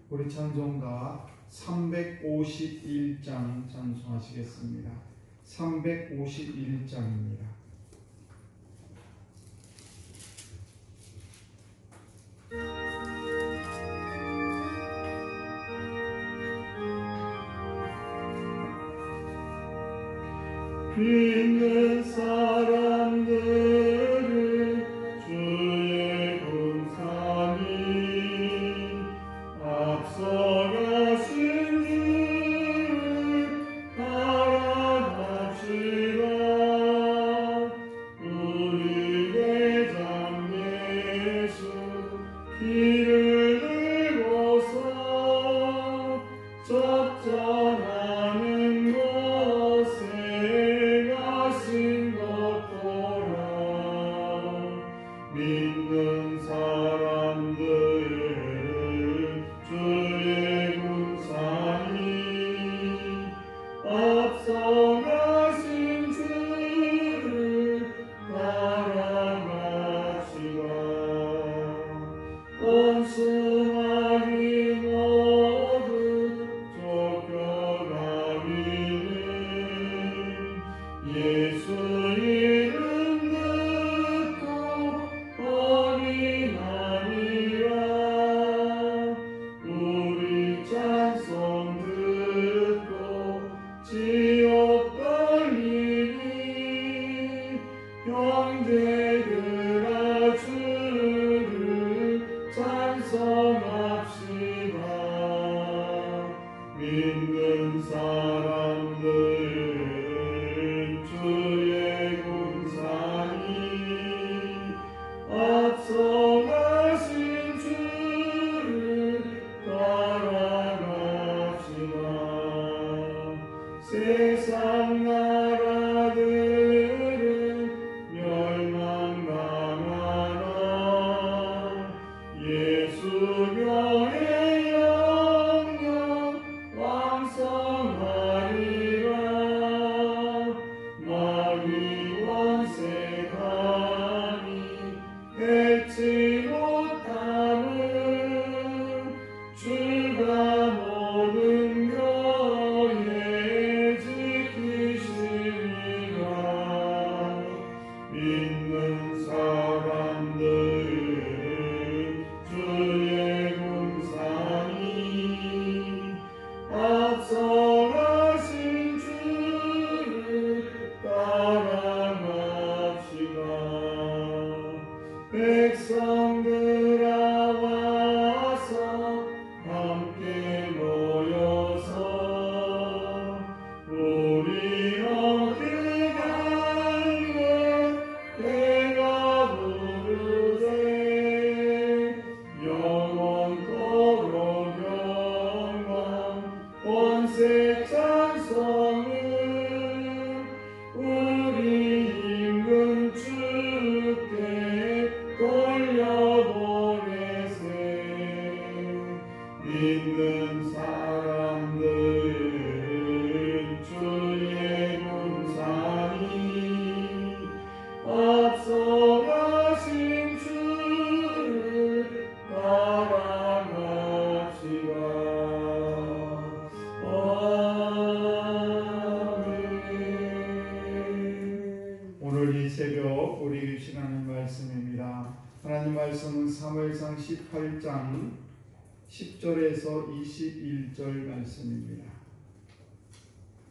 우리 찬송가 351장 찬송하시겠습니다. 351장입니다. 믿는 사람들은 주의 군사니 앞서가신 주를 따라갑시다. 우리 대장 예수 길을 들고서 적전하는 곳에 가신 것 보라. 믿는 사람들은 주의 군사니 앞서가신 주를 따라갑시다. 원수마귀 모두 쫓겨가기는 예수 이름 듣고 확인하리라. 우리 찬송 듣고 지옥 떨리니 형제들아 주를 찬송합시다. 믿는 사람들은 주의 군사니 앞서가신 주를 따라갑시다. 세상 나라들은 멸망당하나 예수 교회 영영 왕성하리라. 마귀 원색하니 해치 못함은 주가 모든 교회 지키시리라. 믿는 사람들은 주의 군사니 앞서가신 주를 따라갑시다. 백성들아 와서 함께 모여서 우리 어깨 달려 내가 부르세. 영원토록 영광 원세 찬송은 우리 임금 주께 돌려보내세. 믿는 사람들은 주의 군사니 앞서가신 주를 따라갑시다. 아멘. 오늘 이 새벽 우리에게 주신 하나님 말씀입니다. 하나님 말씀은 사무엘상 18장 10절에서 21절 말씀입니다.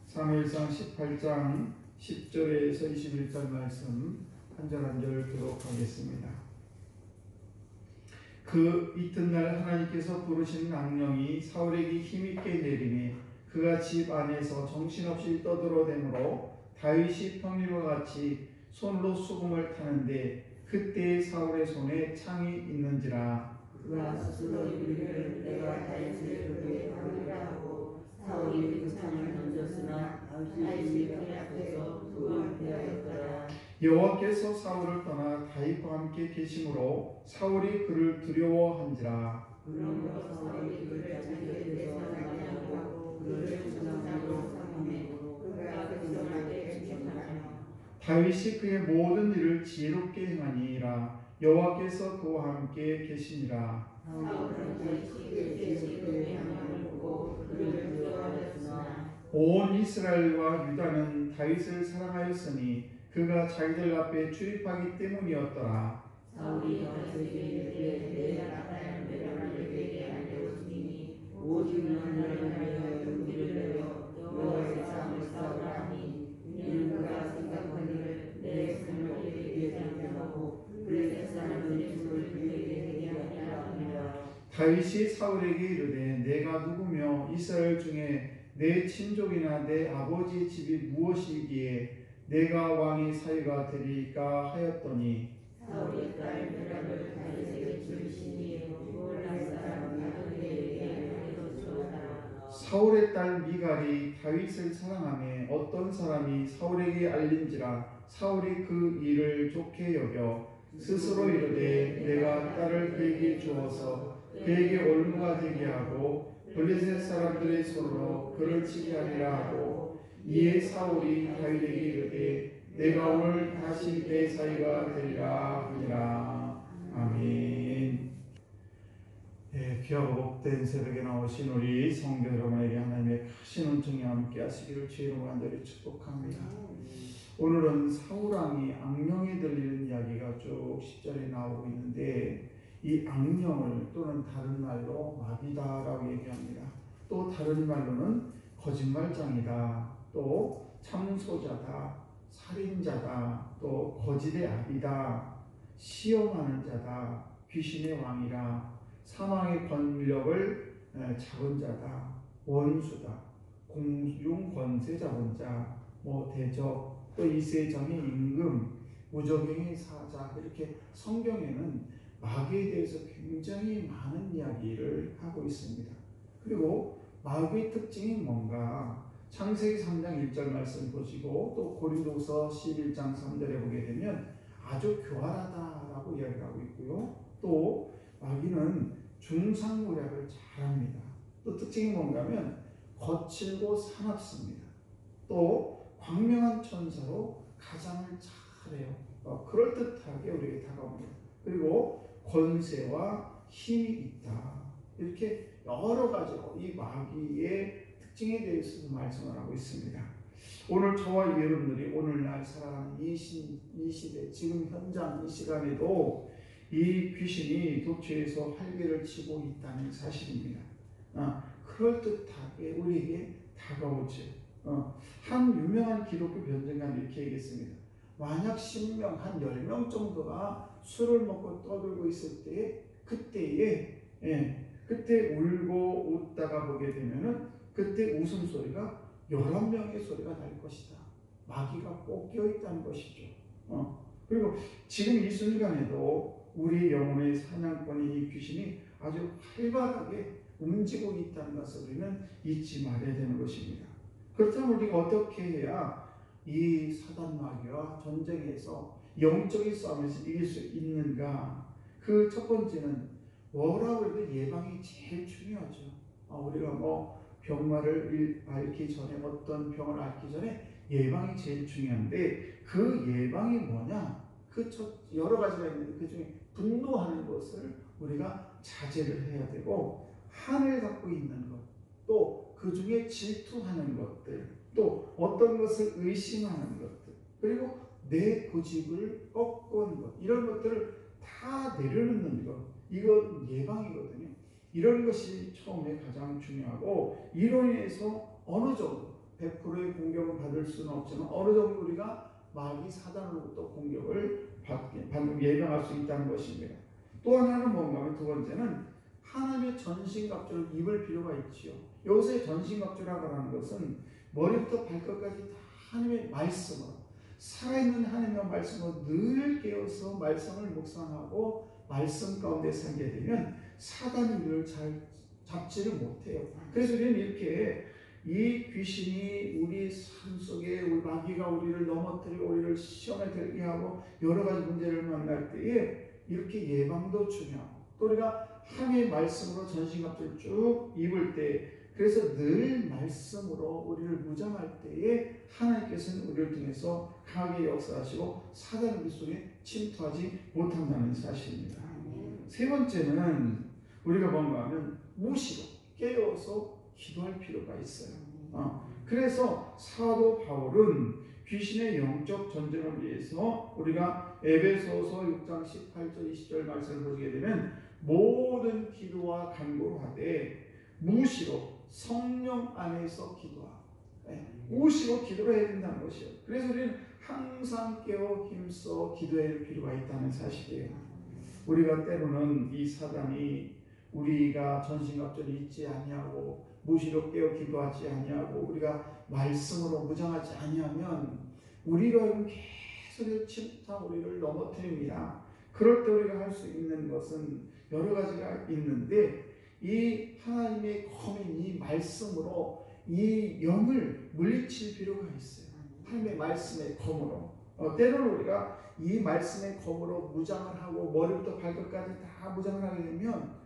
사무엘상 18장 10절에서 21절 말씀 한 절 한 절 교독하겠습니다. 그 이튿날 하나님께서 부르신 악령이 사울에게 힘있게 내리니 그가 집 안에서 정신없이 떠들어대므로 다윗이 평일과 같이 손으로 수금을 타는데 그때 사울의 손에 창이 있는지라. 그가 스스로 이르기를 내가 다윗의 벽에 가리라 하고 사울이 그 창을 던졌으나 다윗이 벽 앞에서 그걸 피하였더라. 여호와께서 사울을 떠나 다윗과 함께 계심으로 사울이 그를 두려워한지라. 그러므로 사울이 그를 자기의 대에서 나가고 그를 전상으로 삼음으로 그가 백성에게 책망하며 다윗이 그의 모든 일을 지혜롭게 행하니라. 여호와께서 그와 함께 계시니라. 사울은 다윗이 그의 온 이스라엘과 유다는 다윗을 사랑하였으니 그가 자기들 앞에 출입하기 때문이었더라. 사울이 다윗에게 이르되 내가 나타난 메라를 내게 알려주니 오직 너는 위하여 무기를 내어 여호와의 싸움을 싸우라 하니 이는 그가 생각하기를 내 손을 그에게 대하고 그의 사람은 내 손을 그에게 대하리라 하니라. 다윗이 사울에게 이르되 내가 누구며 이스라엘 중에 내 친족이나 내 아버지의 집이 무엇이기에 내가 왕의 사위가 되리까 하였더니 사울의 딸 메라를 다윗에게 주시니 몰랄 사람 아도니에게 알려주었더라. 사울의 딸 미갈이 다윗을 사랑하며 어떤 사람이 사울에게 알린지라 사울이 그 일을 좋게 여겨 스스로 이르되 내가 딸을 그에게 주어서 그에게 올무가 되게 하고 블레셋 사람들의 손으로 그를 치게 하리라 하고 이에 사울이 다윗에게 이르되 내가 오늘 다시 내 사위가 되리라 하니라. 아멘. 예, 귀하고 복된 새벽에 나오신 우리 성도 여러분에게 하나님의 크신 은총이 함께 하시기를 주의로 간절히 축복합니다. 오늘은 사울왕이 악령에 들리는 이야기가 쭉 10절에 나오고 있는데 이 악령을 또는 다른 말로 마귀다라고 얘기합니다. 또 다른 말로는 거짓말장이다, 또 참소자다, 살인자다, 또 거짓의 아비다, 시험하는 자다, 귀신의 왕이라, 사망의 권력을 잡은 자다, 원수다, 공중 권세 잡은 자, 대적, 또 이세정의 임금, 무적행의 사자, 이렇게 성경에는 마귀에 대해서 굉장히 많은 이야기를 하고 있습니다. 그리고 마귀의 특징이 뭔가 창세기 3장 1절 말씀 보시고 또 고린도서 11장 3절에 보게 되면 아주 교활하다라고 이야기하고 있고요. 또 마귀는 중상모략을 잘합니다. 또 특징이 뭔가 하면 거칠고 사납습니다. 또 광명한 천사로 가장을 잘해요. 그럴듯하게 우리에게 다가옵니다. 그리고 권세와 힘이 있다. 이렇게 여러 가지로 이 마귀의 특징에 대해서 말씀을 하고 있습니다. 오늘 저와 여러분들이 오늘날 살아가는 이 시대, 지금 현장 이 시간에도 이 귀신이 도처에서 활개를 치고 있다는 사실입니다. 그럴듯하게 우리에게 다가오죠. 한 유명한 기독교 변증가는 이렇게 얘기했습니다. 만약 10명, 한 10명 정도가 술을 먹고 떠들고 있을 때에 그때 울고 웃다가 보게 되면은 그때 웃음소리가 11명의 소리가 날 것이다. 마귀가 꺾여 있다는 것이죠. 그리고 지금 이 순간에도 우리 영혼의 사냥꾼인 이 귀신이 아주 활발하게 움직이고 있다는 것을 우리는 잊지 말아야 되는 것입니다. 그렇다면 우리가 어떻게 해야 이 사단 마귀와 전쟁에서 영적인 싸움에서 이길 수 있는가? 그 첫 번째는 뭐라고 해도 예방이 제일 중요하죠. 우리가 병마를 앓기 전에 어떤 병을 앓기 전에 예방이 제일 중요한데 그 예방이 뭐냐? 여러 가지가 있는데 그 중에 분노하는 것을 우리가 자제를 해야 되고 한을 갖고 있는 것, 또 그 중에 질투하는 것들, 또 어떤 것을 의심하는 것들, 그리고 내 고집을 꺾는 것, 이런 것들을 다 내려놓는 것, 이건 예방이거든요. 이런 것이 처음에 가장 중요하고 이로 인해서 어느 정도 100%의 공격을 받을 수는 없지만 어느 정도 우리가 마귀 사단으로부터 공격을 예방할 수 있다는 것입니다. 또 하나는 뭔가 하면 두 번째는 하나님의 전신갑주를 입을 필요가 있지요. 여기서의 전신갑주라고 하는 것은 머리부터 발끝까지 다 하나님의 말씀으로, 살아있는 하나님의 말씀으로 늘 깨어서 말씀을 묵상하고 말씀 가운데 살게 되면 사단이 우리를 잘 잡지를 못해요. 그래서 우리는 이렇게 이 귀신이 우리 삶 속에 우리 마귀가 우리를 넘어뜨리고 우리를 시험에 들게 하고 여러 가지 문제를 만날 때에 이렇게 예방도 중요하고 또 우리가 하나님의 말씀으로 전신갑주를 쭉 입을 때 그래서 늘 말씀으로 우리를 무장할 때에 하나님께서는 우리를 통해서 강하게 역사하시고 사단의 우리 속에 침투하지 못한다는 사실입니다. 세 번째는 우리가 뭔가 하면 무시로 깨어서 기도할 필요가 있어요. 그래서 사도 바울은 귀신의 영적 전쟁을 위해서 우리가 에베소서 6장 18절 20절 말씀을 보게 되면 모든 기도와 간구로 하되 무시로 성령 안에서 기도하고 무시로 기도를 해야 된다는 것이에요. 그래서 우리는 항상 깨어 힘써 기도해야 할 필요가 있다는 사실이에요. 우리가 때로는 이 사단이 우리가 전신갑절이 있지 아니하고 무시로 깨어 기도하지 아니하고 우리가 말씀으로 무장하지 아니하면 우리로 하여금 계속 침투하고 우리를 넘어뜨립니다. 그럴 때 우리가 할 수 있는 것은 여러 가지가 있는데 이 하나님의 검인 이 말씀으로 이 영을 물리칠 필요가 있어요. 하나님의 말씀의 검으로. 때로는 우리가 이 말씀의 검으로 무장을 하고 머리부터 발끝까지 다 무장을 하게 되면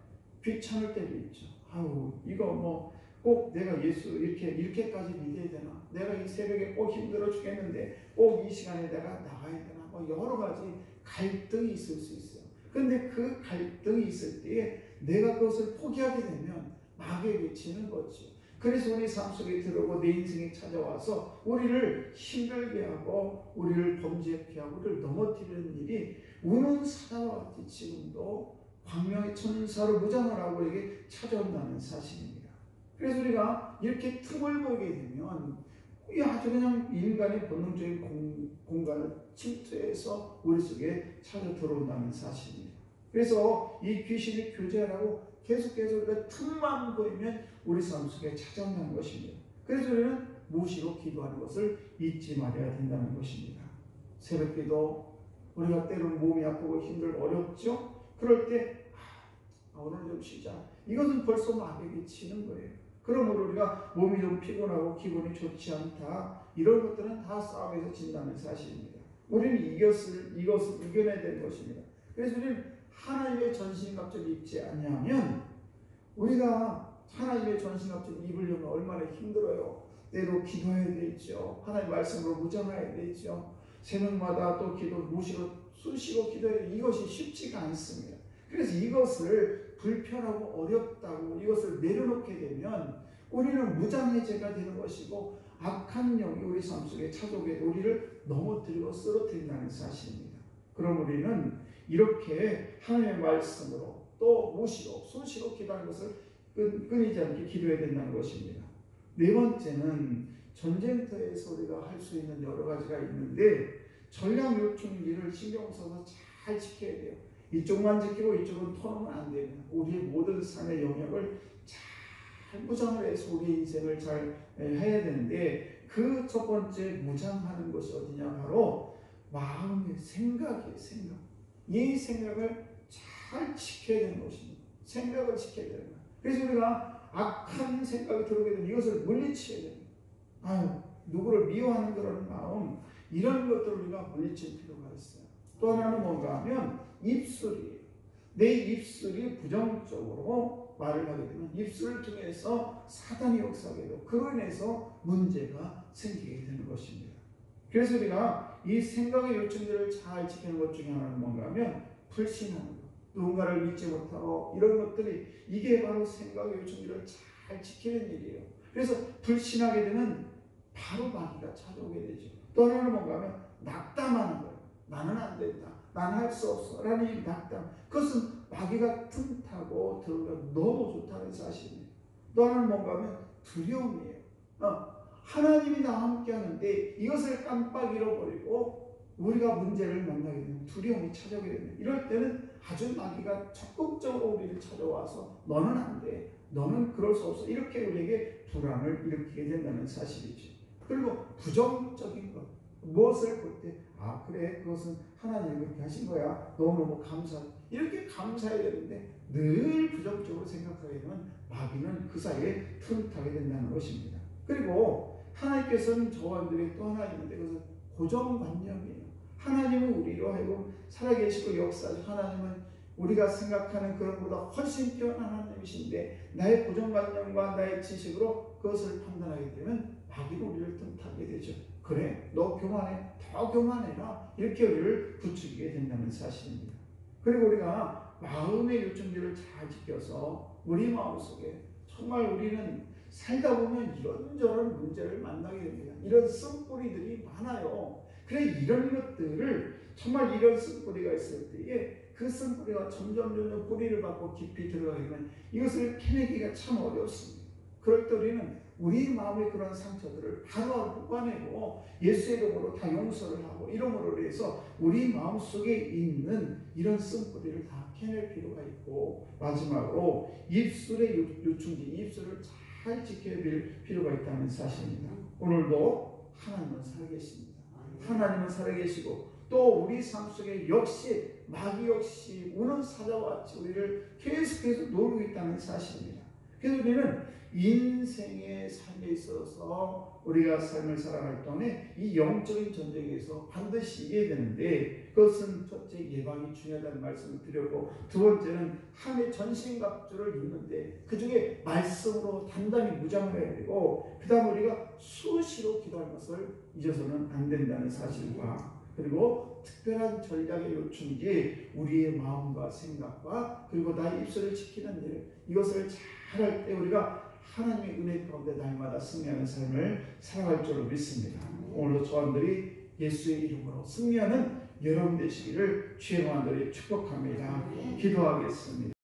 귀찮을 때도 있죠. 아우 이거 꼭 내가 예수 이렇게까지 믿어야 되나? 내가 이 새벽에 꼭 힘들어 죽겠는데 꼭 이 시간에 내가 나가야 되나? 여러 가지 갈등이 있을 수 있어요. 그런데 그 갈등이 있을 때에 내가 그것을 포기하게 되면 마귀에게 지는 거죠. 그래서 우리 삶 속에 들어오고 내 인생에 찾아와서 우리를 힘들게 하고 우리를 범죄케 하고 우리를 넘어뜨리는 일이 우는 사자와 같이 지금도 광명의 천사로 무장을 하고 우리에게 찾아온다는 사실입니다. 그래서 우리가 이렇게 틈을 보게 되면 아주 그냥 인간의 본능적인 공간을 침투해서 우리 속에 찾아 들어온다는 사실입니다. 그래서 이 귀신이 교제하라고 계속해서 우리가 틈만 보이면 우리 삶 속에 찾아온다는 것입니다. 그래서 우리는 무시로 기도하는 것을 잊지 말아야 된다는 것입니다. 새벽기도 우리가 때로는 몸이 아프고 힘들고 어렵죠. 그럴 때 오늘 좀 쉬자. 이것은 벌써 마귀에게 치는 거예요. 그러므로 우리가 몸이 좀 피곤하고 기분이 좋지 않다. 이런 것들은 다 싸움에서 진다는 사실입니다. 우리는 이것을 이겨내야 되는 것입니다. 그래서 우리는 하나님의 전신갑주를 입지 아니하면 우리가 하나님의 전신갑주를 입으려면 얼마나 힘들어요. 때로 기도해야 되죠. 하나님 말씀으로 무장해야 되죠. 새벽마다 또 기도 무시로 수시로 기도해야 돼. 이것이 쉽지가 않습니다. 그래서 이것을 불편하고 어렵다고 이것을 내려놓게 되면 우리는 무장해제가 되는 것이고 악한 영이 우리 삶 속에 찾아오게 우리를 넘어뜨리고 쓰러뜨린다는 사실입니다. 그럼 우리는 이렇게 하나님의 말씀으로 또 무시로 수시로 기도하는 것을 끊이지 않게 기도해야 된다는 것입니다. 네 번째는 전쟁터에서 우리가 할 수 있는 여러 가지가 있는데 전략 요충지를 신경 써서 잘 지켜야 돼요. 이쪽만 지키고 이쪽은 터놓으면 안 됩니다. 우리의 모든 삶의 영역을 잘 무장을 해서 우리 인생을 잘 해야 되는데 그 첫 번째 무장하는 것이 어디냐? 바로 마음의 생각이에요. 생각. 이 생각을 잘 지켜야 되는 것입니다. 생각을 지켜야 되는 거예요. 그래서 우리가 악한 생각이 들어오게 되면 이것을 물리쳐야 됩니다. 누구를 미워하는 그런 마음, 이런 것들을 우리가 물리칠 필요가 있어요. 또 하나는 뭔가 하면 입술이에요. 내 입술이 부정적으로 말을 하게 되면 입술을 통해서 사단이 역사하게 되고 그로 인해서 문제가 생기게 되는 것입니다. 그래서 우리가 이 생각의 요청들을 잘 지키는 것 중에 하나는 뭔가 하면 불신하는 것, 누군가를 믿지 못하고 이런 것들이 이게 바로 생각의 요청들을 잘 지키는 일이에요. 그래서 불신하게 되면 바로 마귀가 찾아오게 되죠. 또 하나는 뭔가 하면 낙담하는 거예요. 나는 안 된다. 나는 할 수 없어. 라는 이 낙담. 그것은 마귀가 틈타고 들어오면 너무 좋다는 사실입니다. 또 하나는 뭔가 하면 두려움이에요. 하나님이 나와 함께 하는데 이것을 깜빡 잃어버리고 우리가 문제를 만나게 되면 두려움이 찾아오게 됩니다. 이럴 때는 아주 마귀가 적극적으로 우리를 찾아와서 너는 안 돼. 너는 그럴 수 없어. 이렇게 우리에게 불안을 일으키게 된다는 사실이죠. 그리고 부정적인 것. 무엇을 볼 때 그래 그것은 하나님이 그렇게 하신 거야. 너무너무 감사. 이렇게 감사해야 되는데 늘 부정적으로 생각하게 되면 마귀는 그 사이에 틈타게 된다는 것입니다. 그리고 하나님께서는 저와 여러분들에게 또 하나 있는데 그것은 고정관념이에요. 하나님은 우리로 하여금 살아계시고 역사하시고 하나님은 우리가 생각하는 그런 것보다 훨씬 뛰어난 하나님이신데 나의 고정관념과 나의 지식으로 그것을 판단하게 되면 마귀는 우리를 틈타게 되죠. 그래 너 교만해. 더 교만해라. 이렇게 우리를 부추기게 된다는 사실입니다. 그리고 우리가 마음의 요청들을 잘 지켜서 우리 마음속에 정말 우리는 살다 보면 이런저런 문제를 만나게 됩니다. 이런 쓴뿌리들이 많아요. 그래 이런 것들을 정말 이런 쓴뿌리가 있을 때에 그 쓴뿌리가 점점 뿌리를 받고 깊이 들어가게 되면 이것을 캐내기가 참 어렵습니다. 그럴 때 우리는 우리 마음의 그런 상처들을 바로바로 뽑아내고 예수의 이름으로 다 용서를 하고 이름으로 해서 우리 마음속에 있는 이런 쓴뿌리를 다 캐낼 필요가 있고, 마지막으로 입술의 요충지, 입술을 잘 지켜야 될 필요가 있다는 사실입니다. 오늘도 하나님은 살아계십니다. 하나님은 살아계시고 또 우리 삶 속에 역시 마귀 역시 우는 사자와 같이 우리를 계속해서 노리고 있다는 사실입니다. 그래서 우리는 인생의 삶에 있어서 우리가 삶을 살아갈 동안에 이 영적인 전쟁에서 반드시 이겨야 되는데, 그것은 첫째 예방이 중요하다는 말씀을 드렸고, 두 번째는 함의 전신갑주를 입는데 그 중에 말씀으로 단단히 무장을 해야 되고, 그 다음 우리가 수시로 기도하는 것을 잊어서는 안 된다는 사실과, 그리고 특별한 전략의 요충지 우리의 마음과 생각과 그리고 나의 입술을 지키는 일, 이것을 잘할 때 우리가 하나님의 은혜 가운데 날마다 승리하는 삶을 살아갈 줄로 믿습니다. 오늘도 저한들이 예수의 이름으로 승리하는 여러분 되시기를 주의 만들이 축복합니다. 기도하겠습니다.